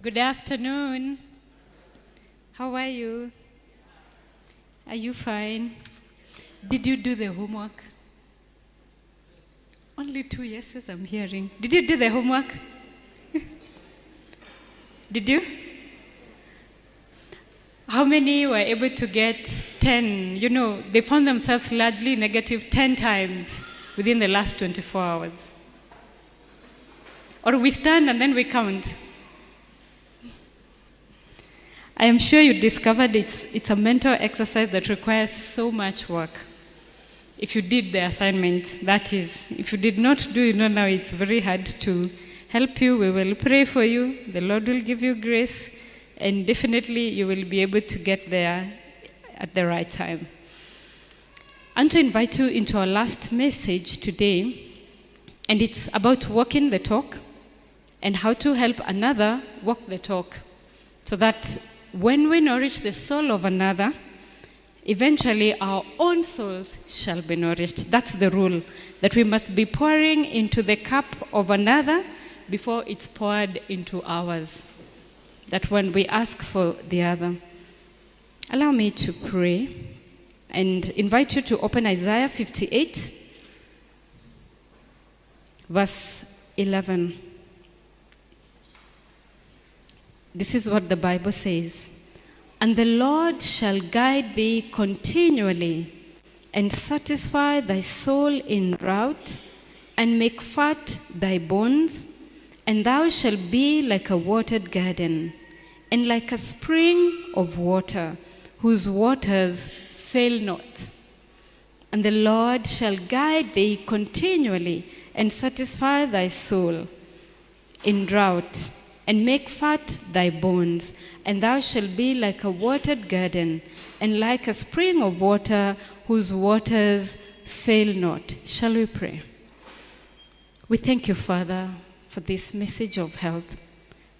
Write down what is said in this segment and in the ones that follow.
Good afternoon. How are you? Are you fine? Did you do the homework? Only 2 yeses I'm hearing. Did you do the homework? Did you? How many were able to get 10? You know, they found themselves largely negative 10 times within the last 24 hours. Or we stand and then we count. I am sure you discovered it's a mental exercise that requires so much work. If you did the assignment, that is. If you did not do it, now it's very hard to help you. We will pray for you. The Lord will give you grace. And definitely you will be able to get there at the right time. And to invite you into our last message today. And it's about walking the talk and how to help another walk the talk. So that when we nourish the soul of another, eventually our own souls shall be nourished. That's the rule, that we must be pouring into the cup of another before it's poured into ours. That when we ask for the other. Allow me to pray and invite you to open Isaiah 58, verse 11. This is what the Bible says. And the Lord shall guide thee continually, and satisfy thy soul in drought, and make fat thy bones, and thou shalt be like a watered garden, and like a spring of water, whose waters fail not. And the Lord shall guide thee continually, and satisfy thy soul in drought, and make fat thy bones, and thou shalt be like a watered garden, and like a spring of water, whose waters fail not. Shall we pray? We thank you, Father, for this message of health,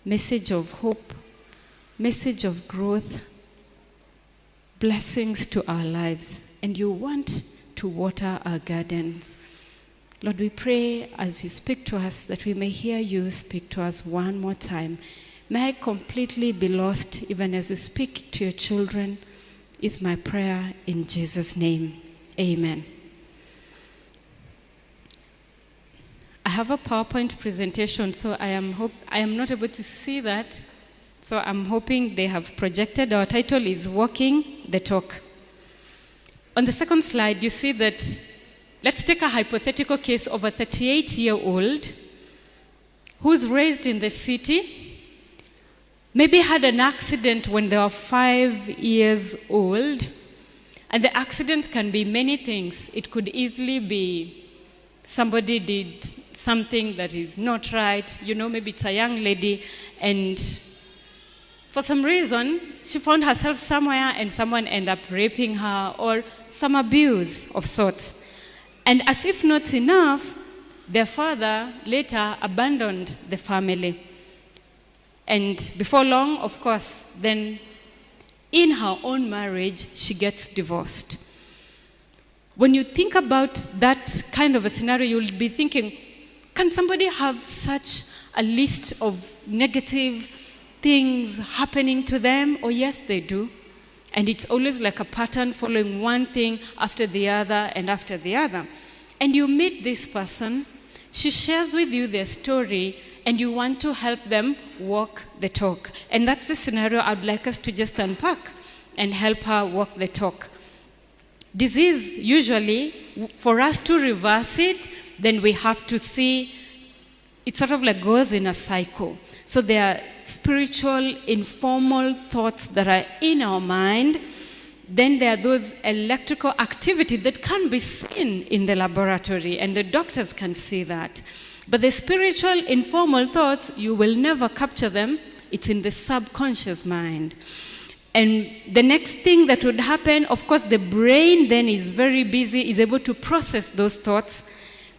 message of hope, message of growth, blessings to our lives. And you want to water our gardens. Lord, we pray as you speak to us that we may hear you speak to us one more time. May I completely be lost even as you speak to your children, is my prayer in Jesus' name. Amen. I have a PowerPoint presentation, so I am not able to see that. So I'm hoping they have projected. Our title is Walking the Talk. On the second slide, you see that, let's take a hypothetical case of a 38-year-old who's raised in the city, maybe had an accident when they were 5 years old, and the accident can be many things. It could easily be somebody did something that is not right. You know, maybe it's a young lady, and for some reason, she found herself somewhere and someone ended up raping her, or some abuse of sorts. And as if not enough, their father later abandoned the family. And before long, of course, then in her own marriage, she gets divorced. When you think about that kind of a scenario, you'll be thinking, can somebody have such a list of negative things happening to them? Oh, yes, they do. And it's always like a pattern, following one thing after the other and after the other. And you meet this person, she shares with you their story, and you want to help them walk the talk. And that's the scenario I'd like us to just unpack and help her walk the talk. Disease, usually, for us to reverse it, then we have to see, it sort of like goes in a cycle. So there are spiritual, informal thoughts that are in our mind. Then there are those electrical activity that can be seen in the laboratory, and the doctors can see that. But the spiritual, informal thoughts, you will never capture them. It's in the subconscious mind. And the next thing that would happen, of course, the brain then is very busy, is able to process those thoughts.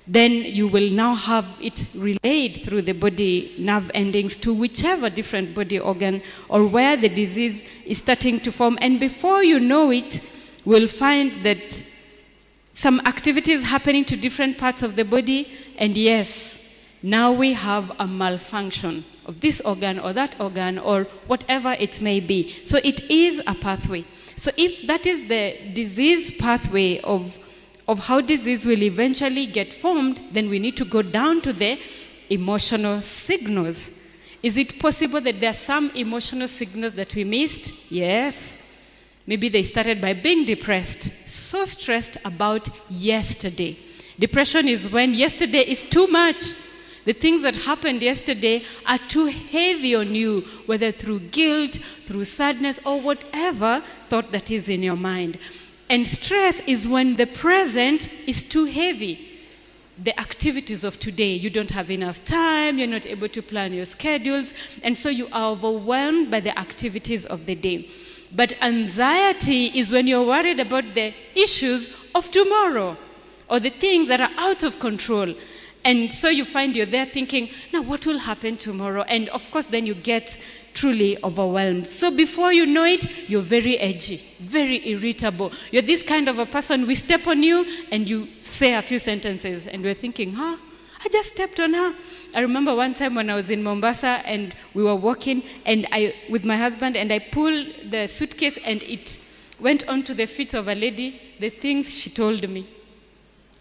Then you will now have it relayed through the body nerve endings to whichever different body organ or where the disease is starting to form. And before you know it, we'll find that some activity is happening to different parts of the body. And yes, now we have a malfunction of this organ or that organ or whatever it may be. So it is a pathway. So if that is the disease pathway of how disease will eventually get formed, then we need to go down to the emotional signals. Is it possible that there are some emotional signals that we missed? Yes. Maybe they started by being depressed, so stressed about yesterday. Depression is when yesterday is too much. The things that happened yesterday are too heavy on you, whether through guilt, through sadness, or whatever thought that is in your mind. And stress is when the present is too heavy. The activities of today, you don't have enough time, you're not able to plan your schedules, and so you are overwhelmed by the activities of the day. But anxiety is when you're worried about the issues of tomorrow, or the things that are out of control. And so you find you're there thinking, now what will happen tomorrow? And of course, then you get truly overwhelmed. So before you know it, you're very edgy, very irritable. You're this kind of a person, we step on you and you say a few sentences and we're thinking, I just stepped on her. I remember one time when I was in Mombasa and we were walking and with my husband, and I pulled the suitcase and it went onto the feet of a lady, the things she told me.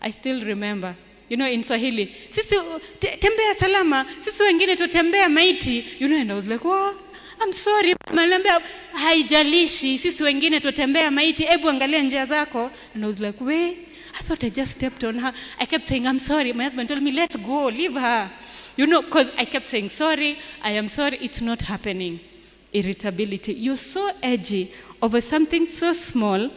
I still remember. You know, in Swahili, sisi tembea salama, sisi wengine tutembea maiti. You know, and I was like, wow, I'm sorry. Malambia, haijalishi, sisi wengine tutembea maiti, ebu angalia njia zako. And I was like, wait, I thought I just stepped on her. I kept saying, I'm sorry. My husband told me, let's go, leave her. You know, because I kept saying, sorry, I am sorry, it's not happening. Irritability. You're so edgy over something so small,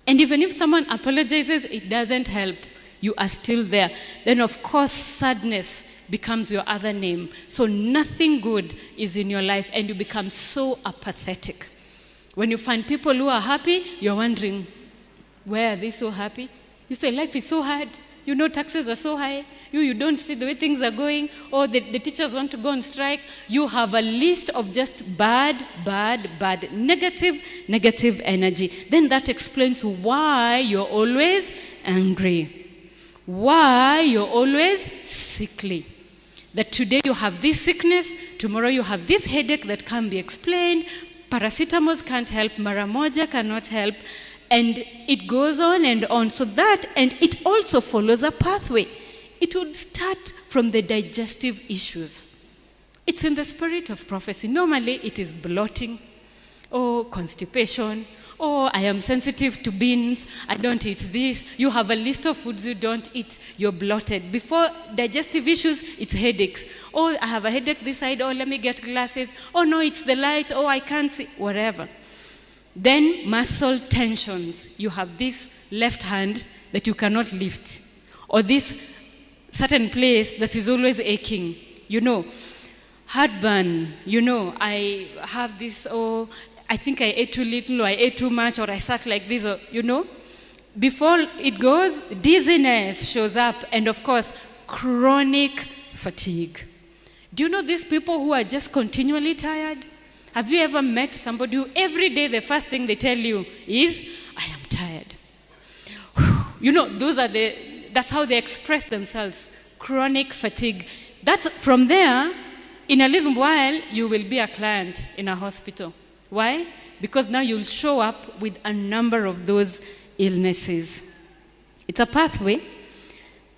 and even if someone apologizes, it doesn't help. You are still there. Then, of course, sadness becomes your other name. So nothing good is in your life, and you become so apathetic. When you find people who are happy, you're wondering, why are they so happy? You say, life is so hard. You know, taxes are so high. You don't see the way things are going. Or the teachers want to go on strike. You have a list of just bad, negative energy. Then that explains why you're always angry. Why you're always sickly. That today you have this sickness, tomorrow you have this headache that can't be explained, paracetamol can't help, maramoja cannot help, and it goes on and on. So that, and it also follows a pathway. It would start from the digestive issues. It's in the spirit of prophecy. Normally it is bloating, or constipation, oh, I am sensitive to beans, I don't eat this. You have a list of foods you don't eat, you're bloated. Before digestive issues, it's headaches. Oh, I have a headache this side, oh, let me get glasses. Oh, no, it's the light, oh, I can't see, whatever. Then muscle tensions. You have this left hand that you cannot lift, or this certain place that is always aching, you know. Heartburn, you know, I have this, oh, I think I ate too little, or I ate too much, or I sat like this, or, you know. Before it goes, dizziness shows up, and of course, chronic fatigue. Do you know these people who are just continually tired? Have you ever met somebody who every day the first thing they tell you is, I am tired? You know, that's how they express themselves, chronic fatigue. That's from there, in a little while, you will be a client in a hospital. Why? Because now you'll show up with a number of those illnesses. It's a pathway,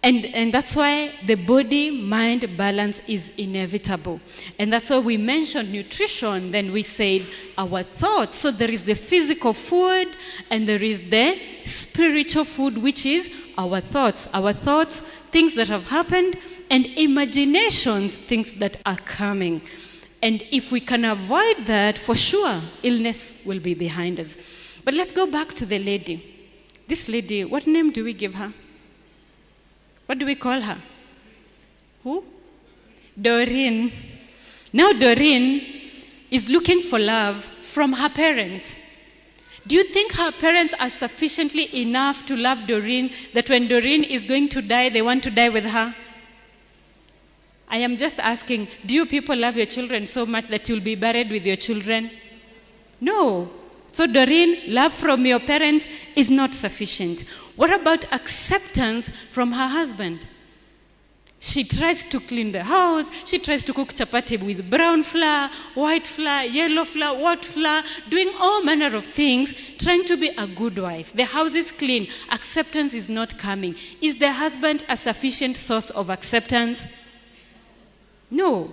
and that's why the body-mind balance is inevitable. And that's why we mentioned nutrition, then we said our thoughts. So there is the physical food, and there is the spiritual food, which is our thoughts. Our thoughts, things that have happened, and imaginations, things that are coming. And if we can avoid that, for sure, illness will be behind us. But let's go back to the lady. This lady, what name do we give her? What do we call her? Who? Doreen. Now Doreen is looking for love from her parents. Do you think her parents are sufficiently enough to love Doreen that when Doreen is going to die, they want to die with her? I am just asking, do you people love your children so much that you'll be buried with your children? No. So Doreen, love from your parents is not sufficient. What about acceptance from her husband? She tries to clean the house. She tries to cook chapati with brown flour, white flour, yellow flour, white flour, doing all manner of things, trying to be a good wife. The house is clean. Acceptance is not coming. Is the husband a sufficient source of acceptance? No.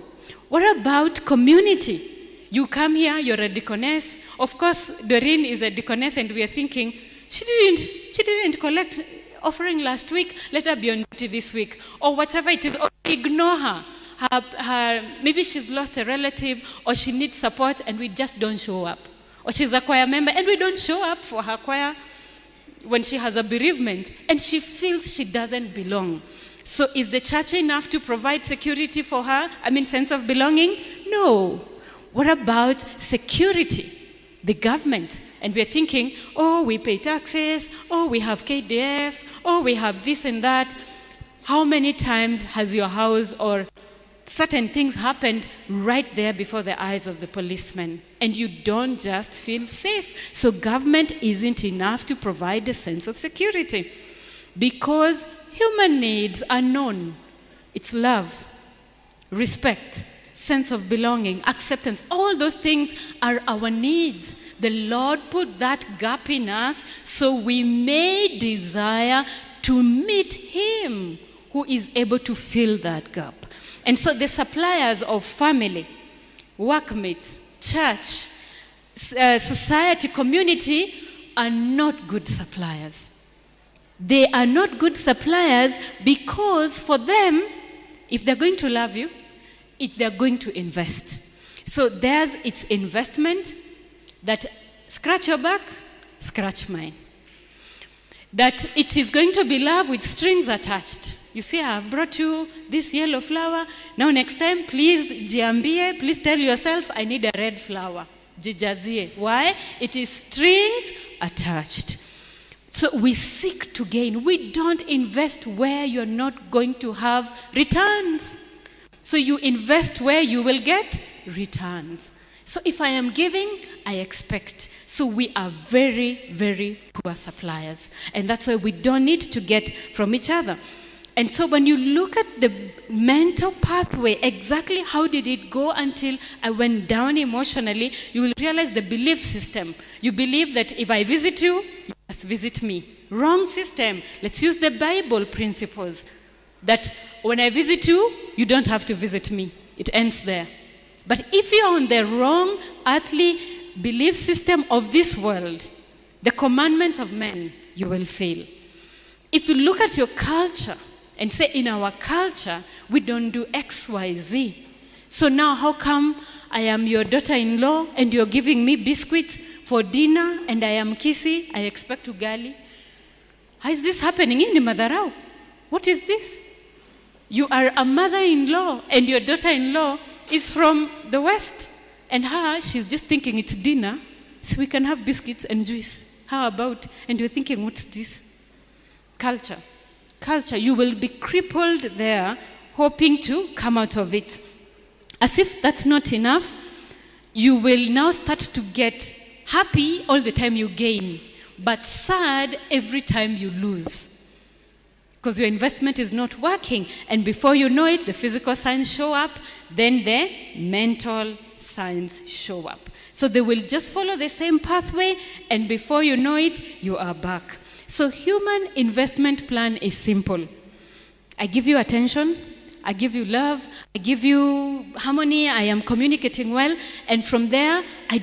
What about community? You come here, you're a deaconess. Of course, Doreen is a deaconess, and we are thinking, she didn't collect offering last week, let her be on duty this week, or whatever it is, or ignore her. Maybe she's lost a relative, or she needs support, and we just don't show up. Or she's a choir member, and we don't show up for her choir when she has a bereavement, and she feels she doesn't belong. So is the church enough to provide security for her? Sense of belonging? No. What about security? The government. And we're thinking, oh, we pay taxes, oh, we have KDF, oh, we have this and that. How many times has your house or certain things happened right there before the eyes of the policeman? And you don't just feel safe. So government isn't enough to provide a sense of security. Because human needs are known. It's love, respect, sense of belonging, acceptance. All those things are our needs. The Lord put that gap in us so we may desire to meet Him who is able to fill that gap. And so the suppliers of family, workmates, church, society, community are not good suppliers. They are not good suppliers because for them, if they're going to love you, they're going to invest. So there's its investment that scratch your back, scratch mine. That it is going to be love with strings attached. You see, I have brought you this yellow flower. Now next time, please jiambie, please tell yourself, I need a red flower. Jijazie. Why? It is strings attached. So we seek to gain. We don't invest where you're not going to have returns. So you invest where you will get returns. So if I am giving, I expect. So we are very, very poor suppliers. And that's why we don't need to get from each other. And so when you look at the mental pathway, exactly how did it go until I went down emotionally, you will realize the belief system. You believe that if I visit you, you must visit me. Wrong system. Let's use the Bible principles. That when I visit you, you don't have to visit me. It ends there. But if you're on the wrong earthly belief system of this world, the commandments of men, you will fail. If you look at your culture and say, in our culture, we don't do X, Y, Z. So now how come I am your daughter-in-law and you're giving me biscuits for dinner and I am kissy, I expect ugali? How is this happening in Madarao? What is this? You are a mother-in-law and your daughter-in-law is from the West. And she's just thinking it's dinner, so we can have biscuits and juice. How about? And you're thinking, what's this? Culture. Culture. You will be crippled there, hoping to come out of it. As if that's not enough, you will now start to get happy all the time you gain, but sad every time you lose. Because your investment is not working. And before you know it, the physical signs show up, then the mental signs show up. So they will just follow the same pathway, and before you know it, you are back. So human investment plan is simple. I give you attention, I give you love, I give you harmony, I am communicating well, and from there, I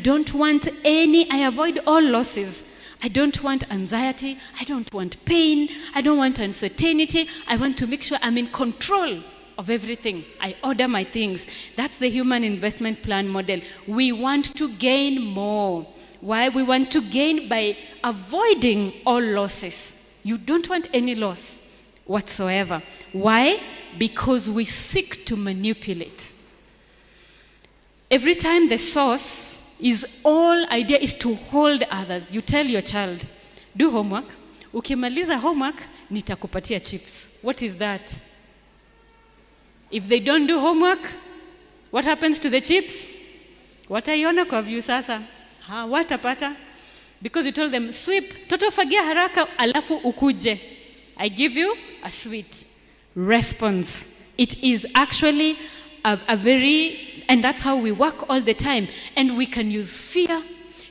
avoid all losses. I don't want anxiety, I don't want pain, I don't want uncertainty. I want to make sure I'm in control of everything. I order my things. That's the human investment plan model. We want to gain more. Why? We want to gain by avoiding all losses. You don't want any loss whatsoever. Why? Because we seek to manipulate. Every time the source all idea is to hold others. You tell your child, do homework. Ukimaliza homework, nitakupatia chips. What is that? If they don't do homework, what happens to the chips? Wataiona kwa view sasa. Watapata. Because you told them, sweep, toto fagia haraka, alafu ukuje. I give you a sweet response. It is actually a very, and that's how we work all the time. And we can use fear,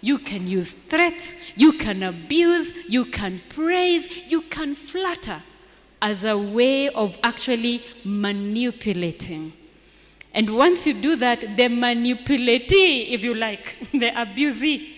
you can use threats, you can abuse, you can praise, you can flatter as a way of actually manipulating. And once you do that, the manipulatee, if you like, the abusee,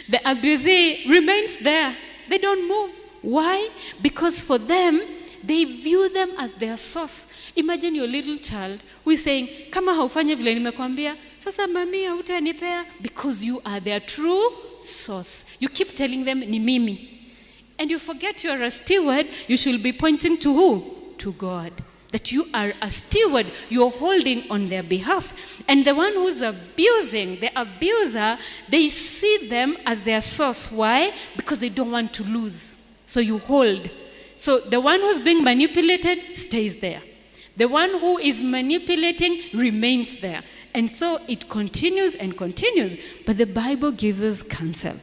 the abusee remains there. They don't move. Why? Because for them, they view them as their source. Imagine your little child who is saying, kama haufanye vile nimekwambia, sasa mami hautanipea, because you are their true source. You keep telling them, ni mimi. And you forget you are a steward, you should be pointing to who? To God. That you are a steward, you're holding on their behalf. And the one who's abusing, the abuser, they see them as their source. Why? Because they don't want to lose. So you hold. So the one who's being manipulated stays there. The one who is manipulating remains there. And so it continues and continues. But the Bible gives us counsel.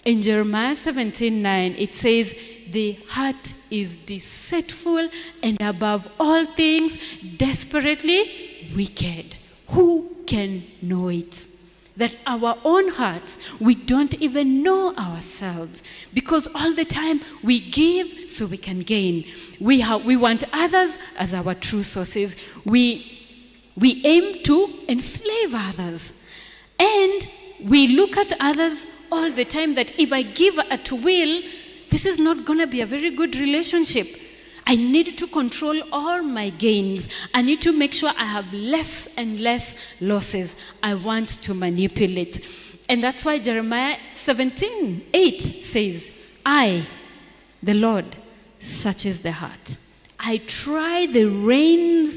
In Jeremiah 17:9, it says, the heart is deceitful and above all things desperately wicked. Who can know it? That our own hearts, we don't even know ourselves, because all the time we give so we can gain. We want others as our true sources. We aim to enslave others. And we look at others all the time that if I give at will, this is not going to be a very good relationship. I need to control all my gains. I need to make sure I have less and less losses. I want to manipulate. And that's why Jeremiah 17:8 says, I, the Lord, searches the heart. I try the reins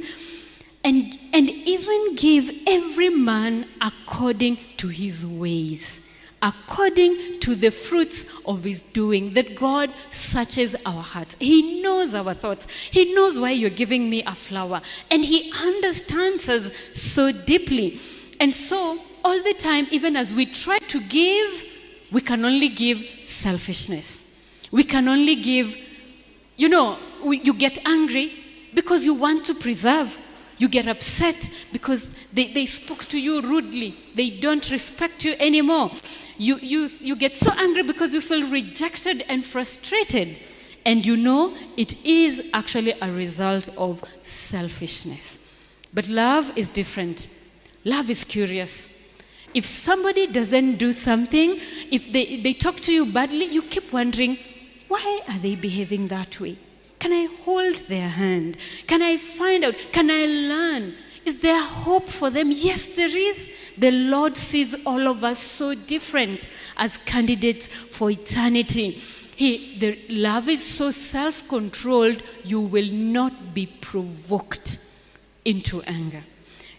and even give every man according to his ways, according to the fruits of his doing. That God searches our hearts. He knows our thoughts. He knows why you're giving me a flower. And he understands us so deeply. And so, all the time, even as we try to give, we can only give selfishness. We can only give, you get angry because you want to preserve. You get upset because they spoke to you rudely. They don't respect you anymore. You get so angry because you feel rejected and frustrated. And it is actually a result of selfishness. But love is different. Love is curious. If somebody doesn't do something, if they talk to you badly, you keep wondering, why are they behaving that way? Can I hold their hand? Can I find out? Can I learn? Is there hope for them? Yes, there is. The Lord sees all of us so different as candidates for eternity. The love is so self-controlled, you will not be provoked into anger.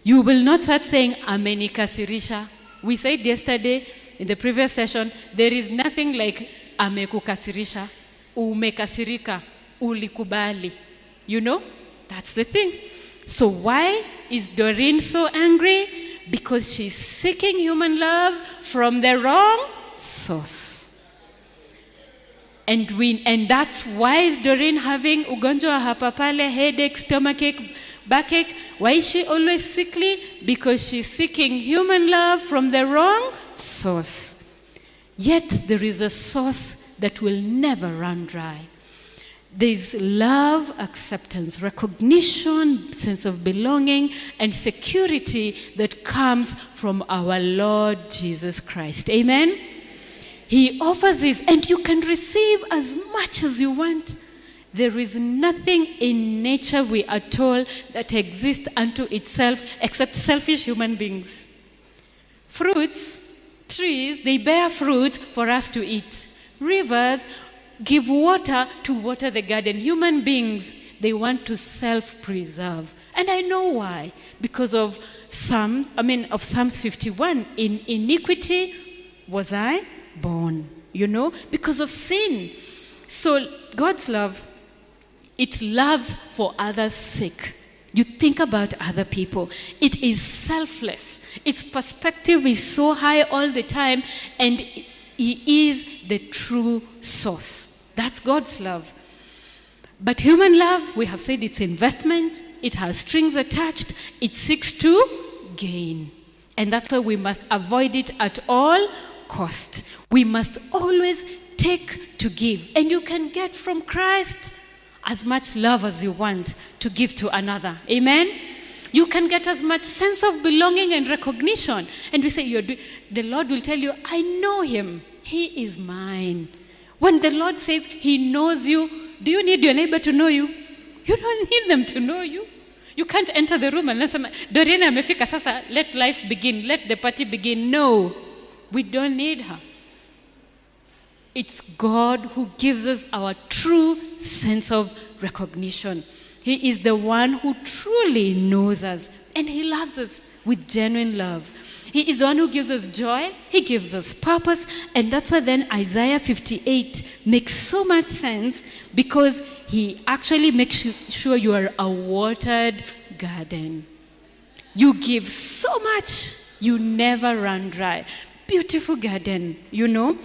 You will not start saying, amenikasirisha. We said yesterday in the previous session, there is nothing like amekukasirisha, umekasirika, ulikubali. That's the thing. So why is Doreen so angry? Because she's seeking human love from the wrong source. And that's why is Doreen having ugonjwa hapa pale, headache, stomachache, backache. Why is she always sickly? Because she's seeking human love from the wrong source. Yet there is a source that will never run dry. There's love, acceptance, recognition, sense of belonging, and security that comes from our Lord Jesus Christ. Amen? He offers this, and you can receive as much as you want. There is nothing in nature, we are told, that exists unto itself except selfish human beings. Fruits, trees, they bear fruit for us to eat. Rivers give water to water the garden. Human beings, they want to self-preserve. And I know why. Because of Psalms 51. In iniquity was I born. Because of sin. So God's love, it loves for others' sake. You think about other people. It is selfless. Its perspective is so high all the time, and He is the true source. That's God's love. But human love, we have said it's investment, it has strings attached, it seeks to gain. And that's why we must avoid it at all cost. We must always take to give. And you can get from Christ as much love as you want to give to another. Amen? You can get as much sense of belonging and recognition. And we say, the Lord will tell you, I know him. He is mine. When the Lord says he knows you, do you need your neighbor to know you? You don't need them to know you. You can't enter the room unless Doreen amefika sasa, let life begin, let the party begin. No, we don't need her. It's God who gives us our true sense of recognition. He is the one who truly knows us, and he loves us with genuine love. He is the one who gives us joy, he gives us purpose, and that's why then Isaiah 58 makes so much sense, because he actually makes sure you are a watered garden. You give so much, you never run dry. Beautiful garden, you know.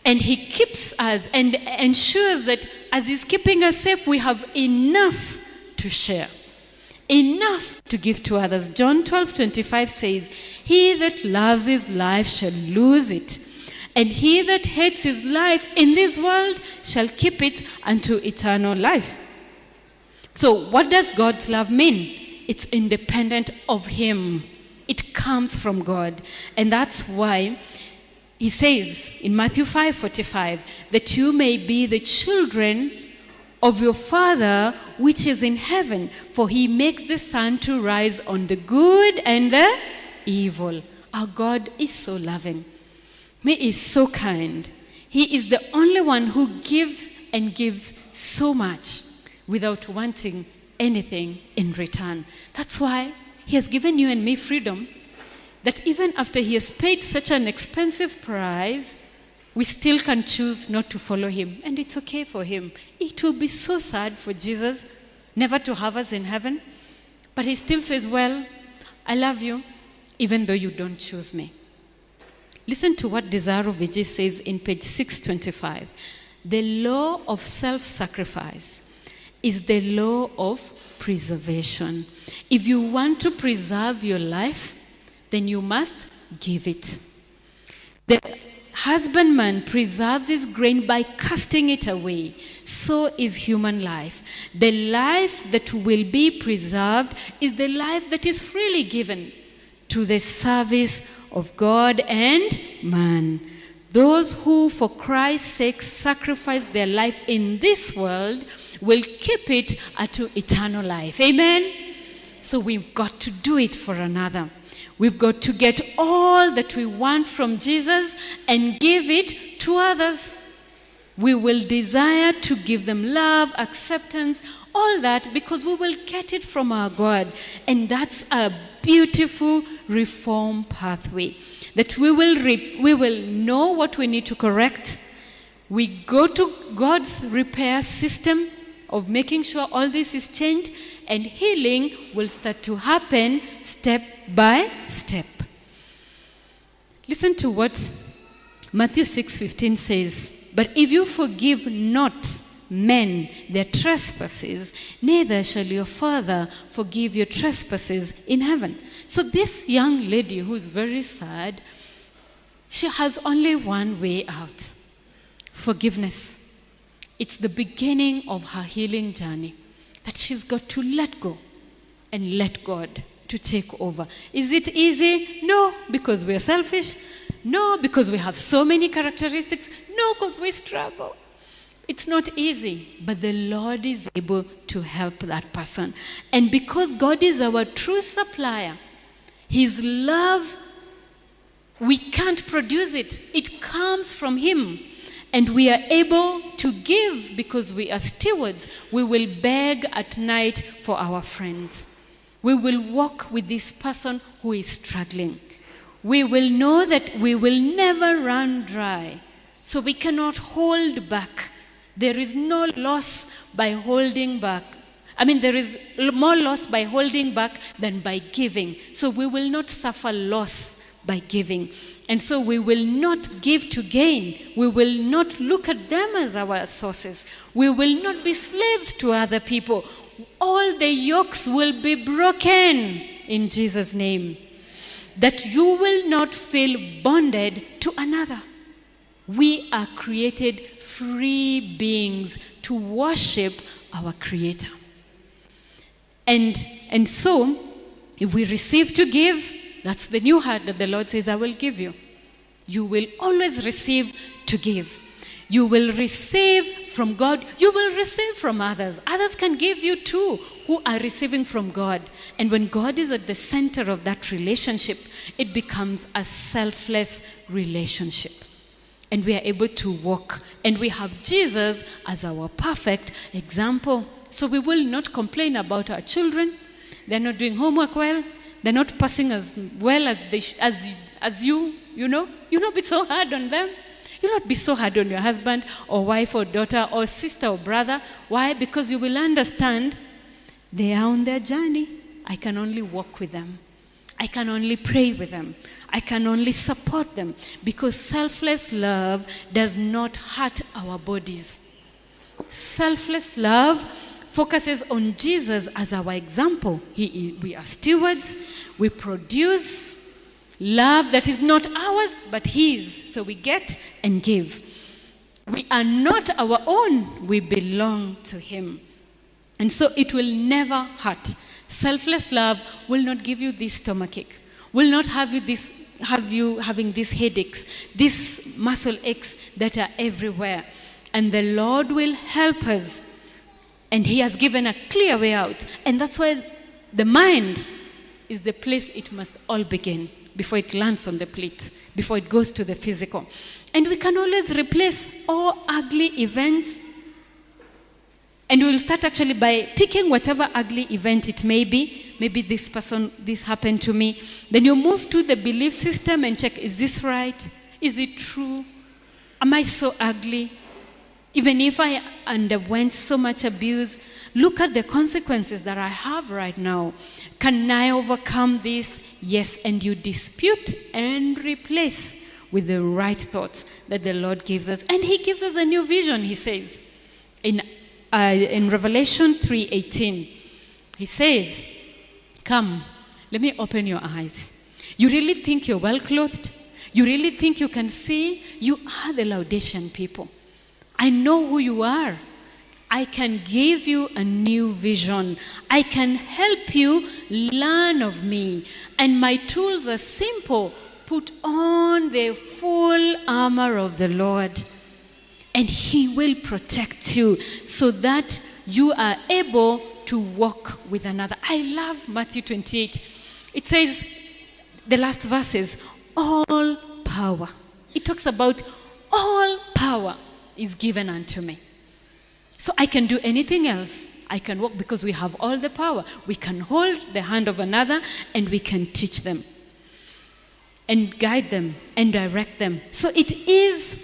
And he keeps us and ensures that as he's keeping us safe, we have enough to share, enough to give to others. John 12:25 says, he that loves his life shall lose it, and he that hates his life in this world shall keep it unto eternal life. So what does God's love mean? It's independent of him. It comes from God. And that's why he says in Matthew 5:45, that you may be the children of your Father which is in heaven, for he makes the sun to rise on the good and the evil. Our God is so loving. He is so kind. He is the only one who gives and gives so much without wanting anything in return. That's why he has given you and me freedom, that even after he has paid such an expensive price, we still can choose not to follow him. And it's okay for him. It will be so sad for Jesus never to have us in heaven. But he still says, well, I love you, even though you don't choose me. Listen to what Desaro Vijay says in page 625. The law of self-sacrifice is the law of preservation. If you want to preserve your life, then you must give it. The husbandman preserves his grain by casting it away. So is human life. The life that will be preserved is the life that is freely given to the service of God and man. Those who for Christ's sake sacrifice their life in this world will keep it unto eternal life. Amen? So we've got to do it for another. We've got to get all that we want from Jesus and give it to others. We will desire to give them love, acceptance, all that, because we will get it from our God. And that's a beautiful reform pathway. That we will know what we need to correct. We go to God's repair system of making sure all this is changed, and healing will start to happen step by step. Listen to what Matthew 6:15 says. But if you forgive not men their trespasses, neither shall your Father forgive your trespasses in heaven. So this young lady who's very sad, she has only one way out: forgiveness. It's the beginning of her healing journey, that she's got to let go and let God to take over. Is it easy? No, because we're selfish. No, because we have so many characteristics. No, because we struggle. It's not easy, but the Lord is able to help that person. And because God is our true supplier, his love, we can't produce it. It comes from him. And we are able to give because we are stewards. We will beg at night for our friends. We will walk with this person who is struggling. We will know that we will never run dry. So we cannot hold back. There is no loss by holding back. There is more loss by holding back than by giving. So we will not suffer loss by giving. And so we will not give to gain. We will not look at them as our sources. We will not be slaves to other people. All the yokes will be broken in Jesus' name. That you will not feel bonded to another. We are created free beings to worship our Creator. And so, if we receive to give, that's the new heart that the Lord says, I will give you. You will always receive to give. You will receive from God. You will receive from others. Others can give you too, who are receiving from God. And when God is at the center of that relationship, it becomes a selfless relationship. And we are able to walk. And we have Jesus as our perfect example. So we will not complain about our children. They're not doing homework well. They're not passing as well as you know. You not be so hard on them. You not be so hard on your husband or wife or daughter or sister or brother. Why? Because you will understand they are on their journey. I can only walk with them. I can only pray with them. I can only support them. Because selfless love does not hurt our bodies. Selfless love focuses on Jesus as our example. We are stewards. We produce love that is not ours, but His. So we get and give. We are not our own. We belong to Him. And so it will never hurt. Selfless love will not give you this stomachache. Will not have you having these headaches, these muscle aches that are everywhere. And the Lord will help us. And He has given a clear way out. And that's why the mind is the place it must all begin before it lands on the plate, before it goes to the physical. And we can always replace all ugly events. And we'll start actually by picking whatever ugly event it may be. Maybe this happened to me. Then you move to the belief system and check, is this right? Is it true? Am I so ugly? Even if I underwent so much abuse, look at the consequences that I have right now. Can I overcome this? Yes, and you dispute and replace with the right thoughts that the Lord gives us. And He gives us a new vision, He says. In Revelation 3:18, He says, come, let me open your eyes. You really think you're well-clothed? You really think you can see? You are the Laodicean people. I know who you are. I can give you a new vision. I can help you learn of me. And my tools are simple. Put on the full armor of the Lord. And He will protect you so that you are able to walk with another. I love Matthew 28. It says, the last verses, all power. It talks about all power is given unto me. So I can do anything else. I can walk because we have all the power. We can hold the hand of another and we can teach them and guide them and direct them. So it is,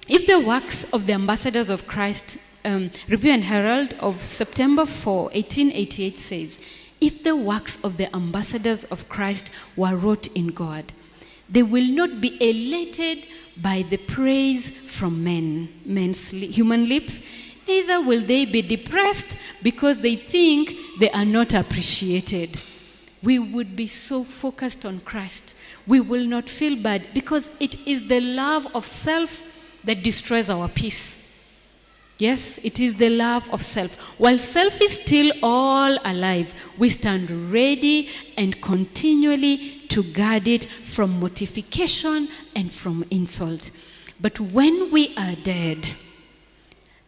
if the works of the ambassadors of Christ, Review and Herald of September 4, 1888 says, if the works of the ambassadors of Christ were wrought in God, they will not be elated by the praise from men's human lips. Neither will they be depressed because they think they are not appreciated. We would be so focused on Christ. We will not feel bad because it is the love of self that destroys our peace. Yes, it is the love of self. While self is still all alive, we stand ready and continually to guard it from mortification and from insult. But when we are dead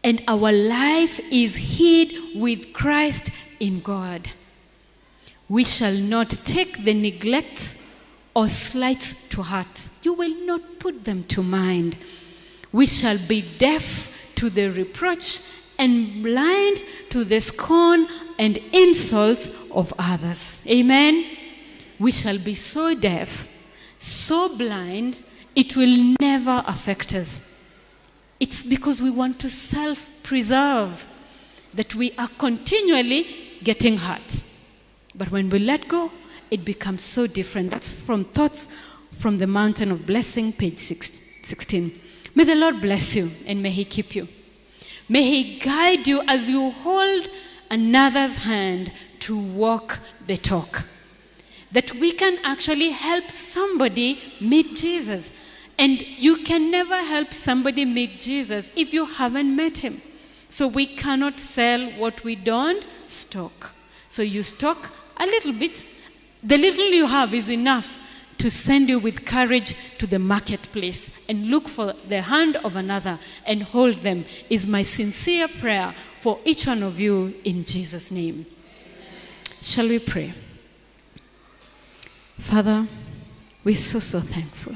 and our life is hid with Christ in God, we shall not take the neglects or slights to heart. You will not put them to mind. We shall be deaf to the reproach and blind to the scorn and insults of others. Amen? We shall be so deaf, so blind, it will never affect us. It's because we want to self-preserve that we are continually getting hurt. But when we let go, it becomes so different. That's from thoughts from the Mountain of Blessing, page 16. May the Lord bless you and may He keep you. May He guide you as you hold another's hand to walk the talk. That we can actually help somebody meet Jesus. And you can never help somebody meet Jesus if you haven't met Him. So we cannot sell what we don't stock. So you stock a little bit. The little you have is enough to send you with courage to the marketplace and look for the hand of another and hold them, is my sincere prayer for each one of you in Jesus' name. Amen. Shall we pray? Father, we're so thankful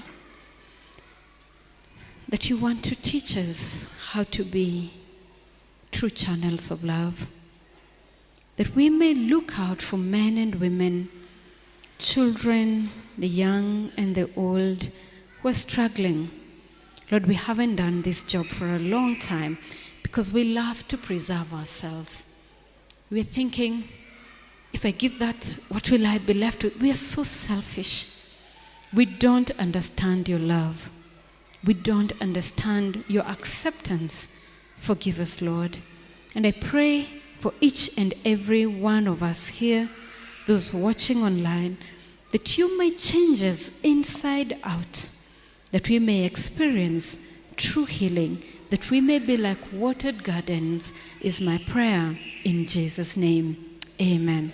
that you want to teach us how to be true channels of love, that we may look out for men and women, children, the young and the old, who are struggling. Lord, we haven't done this job for a long time because we love to preserve ourselves. We're thinking, if I give that, what will I be left with? We are so selfish. We don't understand your love. We don't understand your acceptance. Forgive us, Lord. And I pray for each and every one of us here, those watching online, that you may change us inside out, that we may experience true healing, that we may be like watered gardens, is my prayer in Jesus' name. Amen.